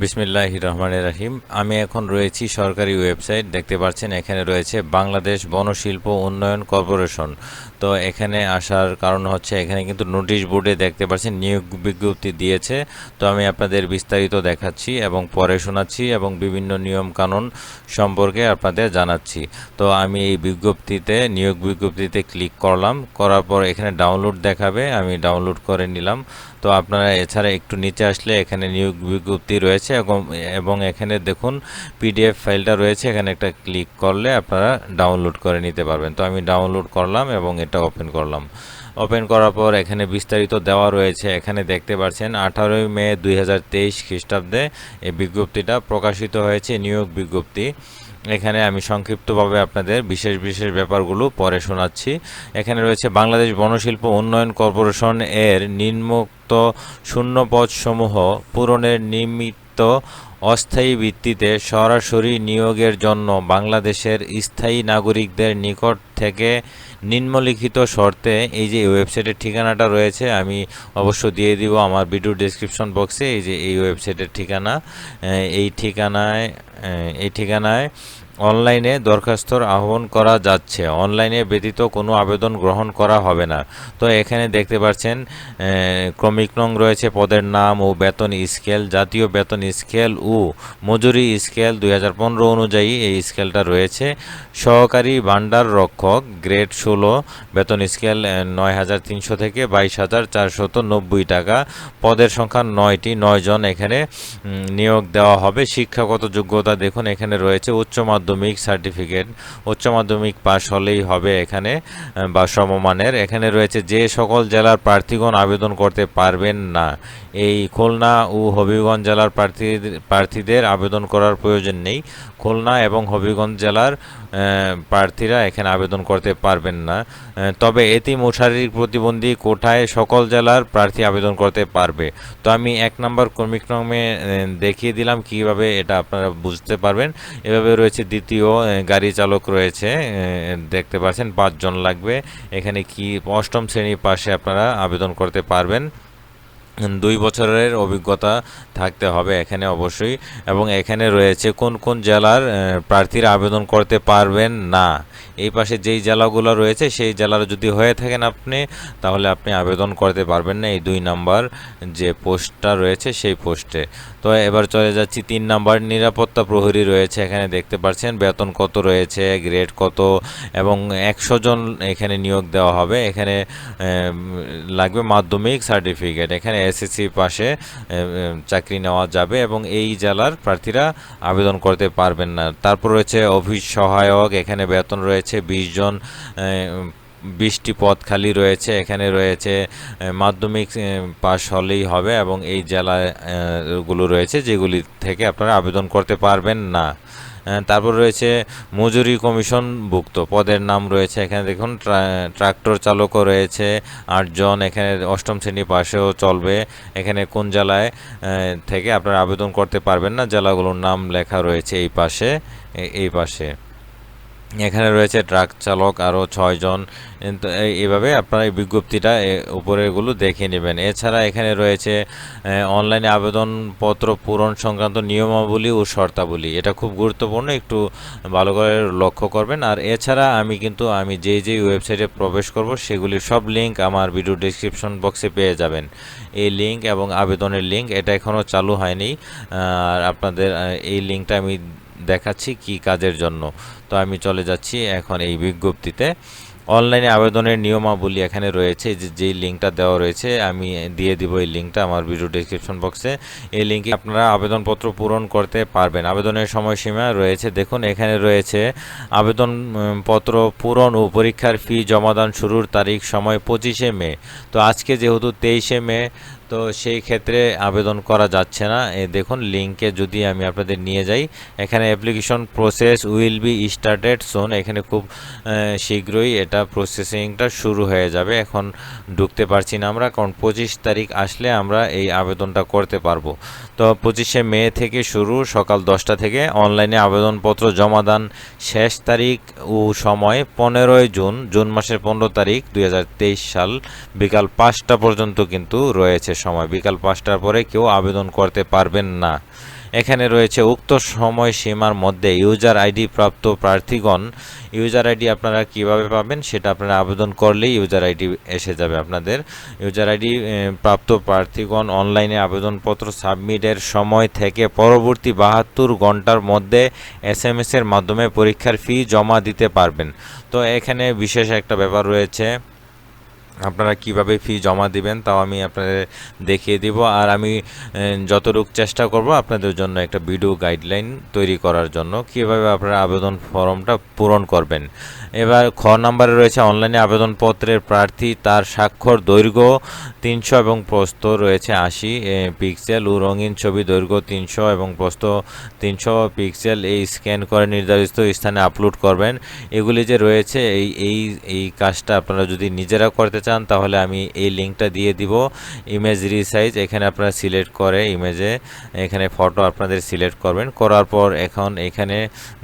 বিসমিল্লাহির রহমানির রহিম। আমি এখন রয়েছি সরকারি ওয়েবসাইট, দেখতে পাচ্ছেন এখানে রয়েছে বাংলাদেশ বনশিল্প উন্নয়ন কর্পোরেশন। তো এখানে আসার কারণ হচ্ছে এখানে কিন্তু নোটিশ বোর্ডে দেখতে পাচ্ছেন নিয়োগ বিজ্ঞপ্তি দিয়েছে। তো আমি আপনাদের বিস্তারিত দেখাচ্ছি এবং পরে শোনাচ্ছি এবং বিভিন্ন নিয়ম কানুন সম্পর্কে আপনাদের জানাচ্ছি। তো আমি এই নিয়োগ বিজ্ঞপ্তিতে ক্লিক করলাম, করার পর এখানে ডাউনলোড দেখাবে, আমি ডাউনলোড করে নিলাম। তো আপনারা এছাড়া একটু নিচে আসলে এখানে নিয়োগ বিজ্ঞপ্তি রয়েছে এবং এখানে দেখুন পিডিএফ ফাইলটা রয়েছে, এখানে একটা ক্লিক করলে আপনারা ডাউনলোড করে নিতে পারবেন। তো আমি ডাউনলোড করলাম এবং এটা ওপেন করলাম। ওপেন করার পর এখানে বিস্তারিত দেওয়া রয়েছে। এখানে দেখতে পাচ্ছেন 18 মে 2023 খ্রিস্টাব্দে এই বিজ্ঞপ্তিটা প্রকাশিত হয়েছে, নিয়োগ বিজ্ঞপ্তি। এখানে আমি সংক্ষিপ্তভাবে আপনাদের বিশেষ বিশেষ ব্যাপারগুলো পরে শোনাচ্ছি। এখানে রয়েছে বাংলাদেশ বনশিল্প উন্নয়ন কর্পোরেশন এর নিম্নোক্ত শূন্যপদসমূহ পূরণের নিমিত্ত অস্থায়ী ভিত্তিতে সরাসরি নিয়োগের জন্য বাংলাদেশের স্থায়ী নাগরিকদের নিকট থেকে নিম্নলিখিত শর্তে, এই যে ওয়েবসাইটের ঠিকানাটা রয়েছে আমি অবশ্য দিয়ে দিব আমার ভিডিও ডেসক্রিপশন বক্সে। এই যে এই ওয়েবসাইটের ঠিকানা, এই ঠিকানায় অনলাইনে দরখাস্তর আহ্বান করা যাচ্ছে। অনলাইনে ব্যতীত কোনো আবেদন গ্রহণ করা হবে না। তো এখানে দেখতে পাচ্ছেন ক্রমিক নং রয়েছে, পদের নাম ও বেতন স্কেল, জাতীয় বেতন স্কেল ও মজুরি স্কেল 2015 অনুযায়ী এই স্কেলটা রয়েছে। সহকারী ভান্ডার রক্ষক গ্রেড 16, বেতন স্কেল 9,300 থেকে 22,490 টাকা। পদের সংখ্যা 9টি, 9 জন এখানে নিয়োগ দেওয়া হবে। শিক্ষাগত যোগ্যতা দেখুন এখানে রয়েছে উচ্চ মাধ্যমিক সার্টিফিকেট, উচ্চ মাধ্যমিক পাশ হলেই হবে এখানে বা সমমানের। এখানে রয়েছে যে সকল জেলার প্রার্থীগণ আবেদন করতে পারবেন না, এই খুলনা ও হবিগঞ্জ জেলার প্রার্থীদের আবেদন করার প্রয়োজন নেই। খুলনা এবং হবিগঞ্জ জেলার প্রার্থীরা এখানে আবেদন করতে পারবেন না। তবে এতিম ও শারীরিক প্রতিবন্ধী কোটায় সকল জেলার প্রার্থী আবেদন করতে পারবে। তো আমি 1 নম্বর ক্রমিক ক্রমে দেখিয়ে দিলাম কিভাবে এটা আপনারা বুঝতে পারবেন। এভাবে রয়েছে দ্বিতীয়, গাড়ি চালক রয়েছে, দেখতে পাচ্ছেন 5 জন লাগবে। এখানে কি 8ম শ্রেণী পাশে আপনারা আবেদন করতে পারবেন। 2 বছরের অভিজ্ঞতা থাকতে হবে এখানে অবশ্যই। এবং এখানে রয়েছে কোন কোন জেলার প্রার্থীরা আবেদন করতে পারবেন না। এই পাশে যেই জেলাগুলো রয়েছে সেই জেলার যদি হয়ে থাকেন আপনি, তাহলে আপনি আবেদন করতে পারবেন না এই 2 নাম্বার যে পোস্টটা রয়েছে সেই পোস্টে। তো এবার চলে যাচ্ছি 3 নাম্বার, নিরাপত্তা প্রহরী রয়েছে। এখানে দেখতে পাচ্ছেন বেতন কত রয়েছে, গ্রেড কত, এবং 100 জন এখানে নিয়োগ দেওয়া হবে। এখানে লাগবে মাধ্যমিক সার্টিফিকেট, এখানে এসএসসি পাশে চাকরি নেওয়া যাবে এবং এই জেলার প্রার্থীরা আবেদন করতে পারবেন না। তারপর রয়েছে অফিস সহায়ক, এখানে বেতন রয়েছে 20 জন, 20টি পদ খালি রয়েছে। এখানে রয়েছে মাধ্যমিক পাশ হলেই হবে এবং এই জেলাগুলো রয়েছে যেগুলি থেকে আপনারা আবেদন করতে পারবেন না। তারপর রয়েছে মজুরি কমিশনভুক্ত পদের নাম রয়েছে। এখানে দেখুন ট্রাক্টর চালকও রয়েছে 8 জন, এখানে 8ম শ্রেণী পাশেও চলবে। এখানে কোন জেলায় থেকে আপনারা আবেদন করতে পারবেন না, জেলাগুলোর নাম লেখা রয়েছে এই পাশে। এখানে রয়েছে ট্রাক চালক আরও 6 জন। এইভাবে আপনারা এই বিজ্ঞপ্তিটা উপরেগুলো দেখে নেবেন। এছাড়া এখানে রয়েছে অনলাইনে আবেদনপত্র পূরণ সংক্রান্ত নিয়মাবলী ও শর্তাবলী, এটা খুব গুরুত্বপূর্ণ, একটু ভালো করে লক্ষ্য করবেন। আর এছাড়া আমি যেই ওয়েবসাইটে প্রবেশ করব সেগুলির সব লিঙ্ক আমার ভিডিও ডেসক্রিপশন বক্সে পেয়ে যাবেন। এই লিঙ্ক এবং আবেদনের লিঙ্ক এটা এখনও চালু হয়নি। আর আপনাদের এই লিঙ্কটা আমি দেখাচ্ছি কি কাজের জন্য। তো আমি চলে যাচ্ছি এখন এই বিজ্ঞপ্তিতে। অনলাইনে আবেদনের নিয়মাবলী এখানে রয়েছে, যেই লিঙ্কটা দেওয়া রয়েছে আমি দিয়ে দিব এই লিঙ্কটা আমার ভিডিও ডেসক্রিপশন বক্সে। এই লিঙ্কে আপনারা আবেদনপত্র পূরণ করতে পারবেন। আবেদনের সময়সীমা রয়েছে, দেখুন এখানে রয়েছে আবেদনপত্র পূরণ ও পরীক্ষার ফি জমাদান শুরুর তারিখ সময় 25শে মে। তো আজকে যেহেতু 23শে মে, তো সেই ক্ষেত্রে আবেদন করা যাচ্ছে না। দেখুন লিঙ্কে যদি আমি আপনাদের নিয়ে যাই, এখানে application process will be started soon, এখানে খুব শীঘ্রই এটা প্রসেসিংটা শুরু হয়ে যাবে। এখন ঢুকতে পারছি না আমরা, কারণ 25 তারিখ আসলে আমরা এই আবেদনটা করতে পারবো। তো 25শে মে থেকে শুরু, সকাল 10টা থেকে। অনলাইনে আবেদনপত্র জমাদান শেষ তারিখ ও সময় 15ই জুন মাসের 15 তারিখ 2023 সাল বিকাল 5টা পর্যন্ত কিন্তু রয়েছে সময়। বিকাল 5টার পরে কেউ আবেদন করতে পারবেন না। এখানে রয়েছে উক্ত সময়সীমার মধ্যে ইউজার আইডি প্রাপ্ত প্রার্থীগণ, ইউজার আইডি আপনারা কিভাবে পাবেন সেটা আপনারা আবেদন করলেই ইউজার আইডি এসে যাবে আপনাদের। ইউজার আইডি প্রাপ্ত প্রার্থীগণ অনলাইনে আবেদনপত্র সাবমিটের সময় থেকে পরবর্তী 72 ঘন্টার মধ্যে SMS এর মাধ্যমে পরীক্ষার ফি জমা দিতে পারবেন। তো এখানে বিশেষ একটা ব্যাপার রয়েছে, আপনারা কিভাবে ফি জমা দিবেন তাও আমি আপনাদের দেখিয়ে দিব, আর আমি যতটুকু চেষ্টা করব আপনাদের জন্য একটা ভিডিও গাইডলাইন তৈরি করার জন্য কিভাবে আপনারা আবেদন ফর্মটা পূরণ করবেন। এবার খ নম্বরে রয়েছে অনলাইনে আবেদনপত্রের প্রার্থী তার স্বাক্ষর দৈর্ঘ্য 300 এবং প্রস্থ রয়েছে 80 পিক্সেল ও রঙিন ছবি দৈর্ঘ্য 300 এবং প্রস্থ 300 পিক্সেল এই স্ক্যান করে নির্ধারিত স্থানে আপলোড করবেন। এগুলি যে রয়েছে এই কাজটা আপনারা যদি নিজেরা করতে চান তাহলে আমি এই লিঙ্কটা দিয়ে দিব। ইমেজ রিসাইজ এখানে আপনারা সিলেক্ট করে ইমেজে এখানে ফটো আপনাদের সিলেক্ট করবেন, করার পর এখন এখানে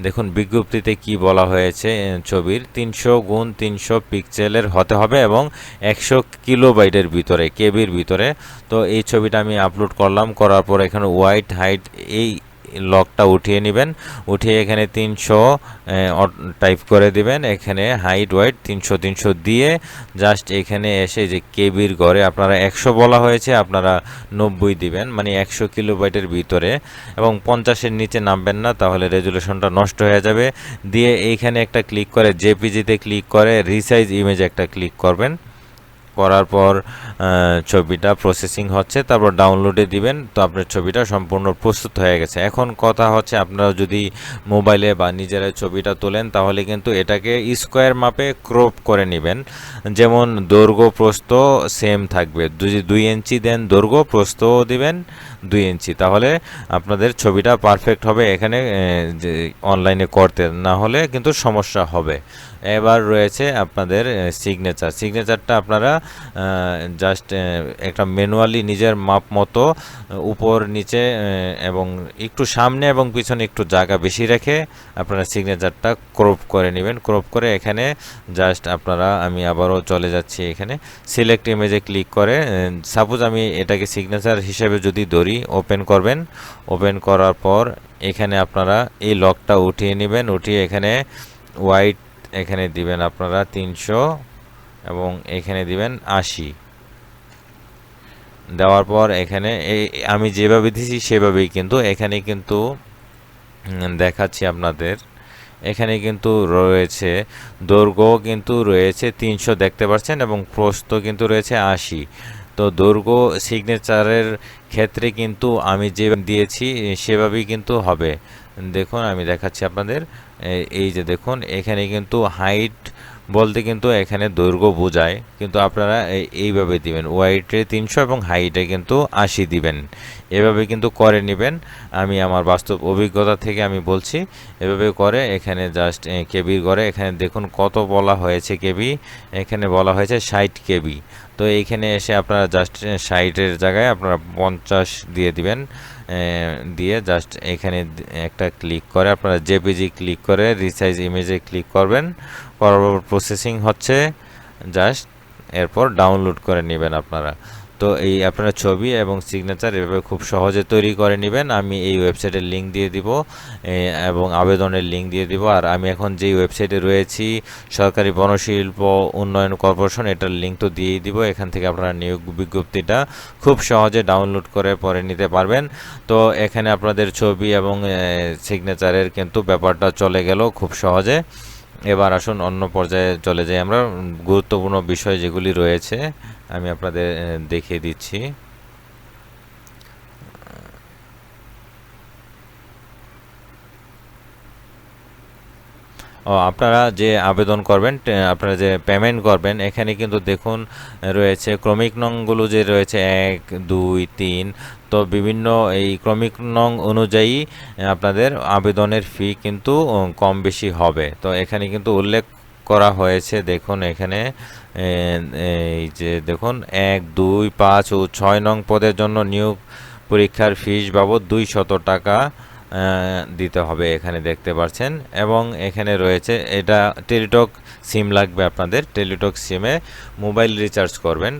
দেখুন বিজ্ঞপ্তিতে কি বলা হয়েছে, ছবির 300 গুণ 300 পিক্সেলের হতে হবে এবং 100 কিলোবাইটের ভিতরে কেবির ভিতরে। তো এই ছবিটা আমি আপলোড করলাম, করার পর এখানে হোয়াইট হাইট এই লকটা উঠিয়ে নেবেন, উঠিয়ে এখানে 300 টাইপ করে দিবেন, এখানে হাইট ওয়াইট 300 300 দিয়ে জাস্ট এখানে এসে যে কেবির ঘরে আপনারা 100 বলা হয়েছে আপনারা 90 দিবেন, মানে 100 কিলোবাইটের ভিতরে, এবং 50-এর নিচে নামবেন না তাহলে রেজুলেশনটা নষ্ট হয়ে যাবে। দিয়ে এইখানে একটা ক্লিক করে জেপিজিতে ক্লিক করে রিসাইজ ইমেজ একটা ক্লিক করবেন, করার পর ছবিটা প্রসেসিং হচ্ছে, তারপর ডাউনলোডে দিবেন। তো আপনার ছবিটা সম্পূর্ণ প্রস্তুত হয়ে গেছে। এখন কথা হচ্ছে আপনারা যদি মোবাইলে বা নিজেরাই ছবিটা তোলেন তাহলে কিন্তু এটাকে স্কোয়ার মাপে ক্রপ করে নেবেন, যেমন দৈর্ঘ্য প্রস্থ সেম থাকবে। যদি 2 ইঞ্চি দেন দৈর্ঘ্য প্রস্থও দিবেন 2 ইঞ্চি, তাহলে আপনাদের ছবিটা পারফেক্ট হবে। এখানে যে অনলাইনে করতে না হলে কিন্তু সমস্যা হবে। এবার রয়েছে আপনাদের সিগনেচারটা আপনারা জাস্ট একটা ম্যানুয়ালি নিজের মাপ মতো উপর নিচে এবং একটু সামনে এবং পিছনে একটু জায়গা বেশি রেখে আপনারা সিগনেচারটা ক্রপ করে নেবেন। ক্রপ করে এখানে জাস্ট আপনারা, আমি আবারও চলে যাচ্ছি এখানে সিলেক্ট ইমেজে ক্লিক করে, সাপোজ আমি এটাকে সিগনেচার হিসেবে যদি ধরি, ওপেন করবেন। ওপেন করার পর এখানে আপনারা এই লকটা উঠিয়ে নেবেন, উঠিয়ে এখানে হোয়াইট এখানে দিবেন আপনারা 300 এবং এখানে দিবেন 80। দেওয়ার পর এখানে আমি যেভাবে দিয়েছি সেভাবেই কিন্তু এখানে কিন্তু দেখাচ্ছি আপনাদের। এখানে কিন্তু রয়েছে দৈর্ঘ্য কিন্তু রয়েছে 300 দেখতে পাচ্ছেন এবং প্রস্থ কিন্তু রয়েছে 80। তো দৈর্ঘ্য সিগনেচারের ক্ষেত্রে কিন্তু আমি যে দিয়েছি সেভাবেই কিন্তু হবে। দেখুন আমি দেখাচ্ছি আপনাদের, এই যে দেখুন এখানে কিন্তু হাইট বলতে কিন্তু এখানে দৈর্ঘ্য বোঝায়, কিন্তু আপনারা এইভাবে দিবেন, ওয়াইটে 300 এবং হাইটে কিন্তু 80 দিবেন। এভাবে কিন্তু করে নেবেন, আমি আমার বাস্তব অভিজ্ঞতা থেকে আমি বলছি। এভাবে করে এখানে জাস্ট কেবির ঘরে এখানে দেখুন কত বলা হয়েছে কেবি, এখানে বলা হয়েছে 60 কেবি। তো এইখানে এসে আপনারা জাস্ট 60-এর জায়গায় আপনারা 50 দিয়ে দিবেন, দিয়ে জাস্ট এখানে একটা ক্লিক করে আপনারা জেপিজি ক্লিক করে রিসাইজ ইমেজে ক্লিক করবেন, করার পর প্রসেসিং হচ্ছে, জাস্ট এরপর ডাউনলোড করে নেবেন আপনারা। তো এই আপনারা ছবি এবং সিগনেচার এভাবে খুব সহজে তৈরি করে নেবেন। আমি এই ওয়েবসাইটের লিঙ্ক দিয়ে দিব এবং আবেদনের লিঙ্ক দিয়ে দিব। আর আমি এখন যেই ওয়েবসাইটে রয়েছি সরকারি বনশিল্প উন্নয়ন কর্পোরেশন, এটার লিঙ্ক তো দিয়েই দিব। এখান থেকে আপনারা নিয়োগ বিজ্ঞপ্তিটা খুব সহজে ডাউনলোড করে পরে নিতে পারবেন। তো এখানে আপনাদের ছবি এবং সিগনেচারের কিন্তু ব্যাপারটা চলে গেল খুব সহজে। এবার আসুন অন্য পর্যায়ে চলে যাই আমরা। গুরুত্বপূর্ণ বিষয় যেগুলি রয়েছে আমি আপনাদের দেখিয়ে দিচ্ছি। আপনারা যে আবেদন করবেন, আপনারা যে পেমেন্ট করবেন, এখানে কিন্তু দেখুন রয়েছে ক্রমিক নংগুলো যে রয়েছে 1 2 3। তো বিভিন্ন এই ক্রমিক নং অনুযায়ী আপনাদের আবেদনের ফি কিন্তু কম বেশি হবে। তো এখানে কিন্তু উল্লেখ করা হয়েছে, দেখুন এখানে এই যে দেখুন 1 2 5 ও 6 নং পদের জন্য নিয়োগ পরীক্ষার ফিস বাবদ 200 টাকা দিতে হবে, এখানে দেখতে পাচ্ছেন। এবং এখানে রয়েছে এটা টেলিটক সিম লাগবে আপনাদের, টেলিটক সিমে মোবাইল রিচার্জ করবেন,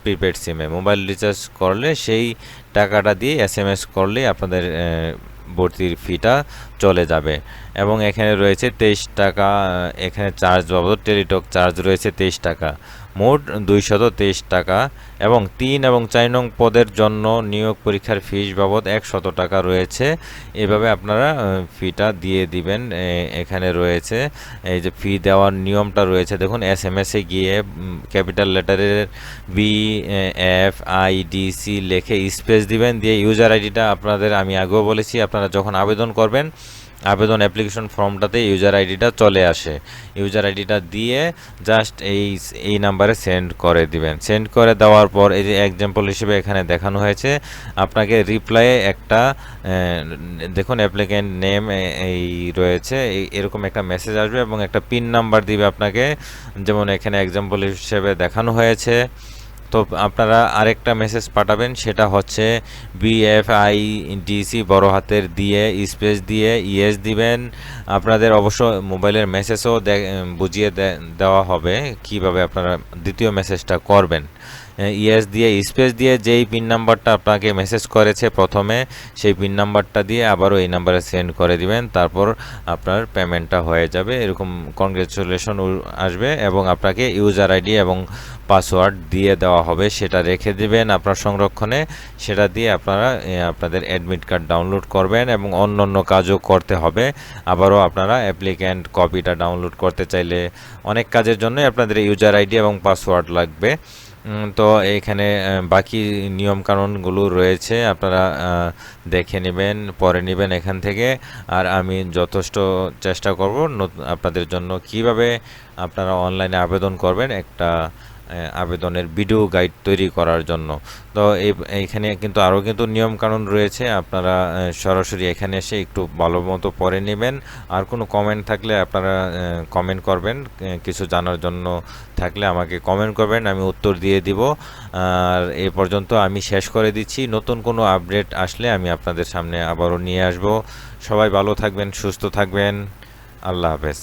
প্রিপেড সিমে মোবাইল রিচার্জ করলে সেই টাকাটা দিয়ে SMS করলেই আপনাদের ভর্তির ফিটা চলে যাবে। এবং এখানে রয়েছে 23 টাকা, এখানে চার্জ বাবদ টেলিটক চার্জ রয়েছে 23 টাকা, মোট 223 টাকা। এবং 3 এবং 4 নং পদের জন্য নিয়োগ পরীক্ষার ফিস বাবদ 100 টাকা রয়েছে। এভাবে আপনারা ফিটা দিয়ে দিবেন। এখানে রয়েছে এই যে ফি দেওয়ার নিয়মটা রয়েছে, দেখুন SMS-এ গিয়ে ক্যাপিটাল লেটারের BFIDC লিখে স্পেস দিবেন, দিয়ে ইউজার আইডিটা আপনাদের আমি আগেও বলেছি, আপনারা যখন আবেদন করবেন আবেদন অ্যাপ্লিকেশন ফর্মটাতে ইউজার আইডিটা চলে আসে, ইউজার আইডিটা দিয়ে জাস্ট এই নাম্বারে সেন্ড করে দিবেন। সেন্ড করে দেওয়ার পর এই যে এক্সাম্পল হিসেবে এখানে দেখানো হয়েছে, আপনাকে রিপ্লাইয়ে একটা দেখুন অ্যাপ্লিক্যান্ট নেম এই রয়েছে, এরকম একটা মেসেজ আসবে এবং একটা পিন নাম্বার দিবে আপনাকে, যেমন এখানে এক্সাম্পল হিসেবে দেখানো হয়েছে। তো আপনারা আরেকটা মেসেজ পাঠাবেন, সেটা হচ্ছে BFIDC বড় হাতের দিয়ে স্পেস দিয়ে ইয়েস দিবেন। আপনাদের অবশ্য মোবাইলের মেসেজও বুঝিয়ে দেওয়া হবে কিভাবে আপনারা দ্বিতীয় মেসেজটা করবেন। ইয়েস দিয়ে স্পেস দিয়ে যেই পিন নাম্বারটা আপনাকে মেসেজ করেছে প্রথমে, সেই পিন নাম্বারটা দিয়ে আবারও এই নাম্বারে সেন্ড করে দিবেন, তারপর আপনার পেমেন্টটা হয়ে যাবে। এরকম কনগ্রেচুলেশন আসবে এবং আপনাকে ইউজার আইডি এবং পাসওয়ার্ড দিয়ে দেওয়া হবে, সেটা রেখে দিবেন আপনার সংরক্ষণে। সেটা দিয়ে আপনারা আপনাদের অ্যাডমিট কার্ড ডাউনলোড করবেন এবং অন্য কাজও করতে হবে। আবারও আপনারা অ্যাপ্লিক্যান্ট কপিটা ডাউনলোড করতে চাইলে অনেক কাজের জন্যই আপনাদের ইউজার আইডি এবং পাসওয়ার্ড লাগবে। তো এইখানে বাকি নিয়মকানুনগুলো রয়েছে, আপনারা দেখে নেবেন, পরে নেবেন এখান থেকে। আর আমি যথেষ্ট চেষ্টা করব আপনাদের জন্য কিভাবে আপনারা অনলাইনে আবেদন করবেন একটা আবেদনের ভিডিও গাইড তৈরি করার জন্য। তো এইখানে কিন্তু আরও কিন্তু নিয়মকানুন রয়েছে, আপনারা সরাসরি এখানে এসে একটু ভালো মতো পড়ে নেবেন। আর কোনো কমেন্ট থাকলে আপনারা কমেন্ট করবেন, কিছু জানার জন্য থাকলে আমাকে কমেন্ট করবেন, আমি উত্তর দিয়ে দিব। আর এই পর্যন্ত আমি শেষ করে দিচ্ছি, নতুন কোনো আপডেট আসলে আমি আপনাদের সামনে আবারও নিয়ে আসব। সবাই ভালো থাকবেন, সুস্থ থাকবেন, আল্লাহ হাফেজ।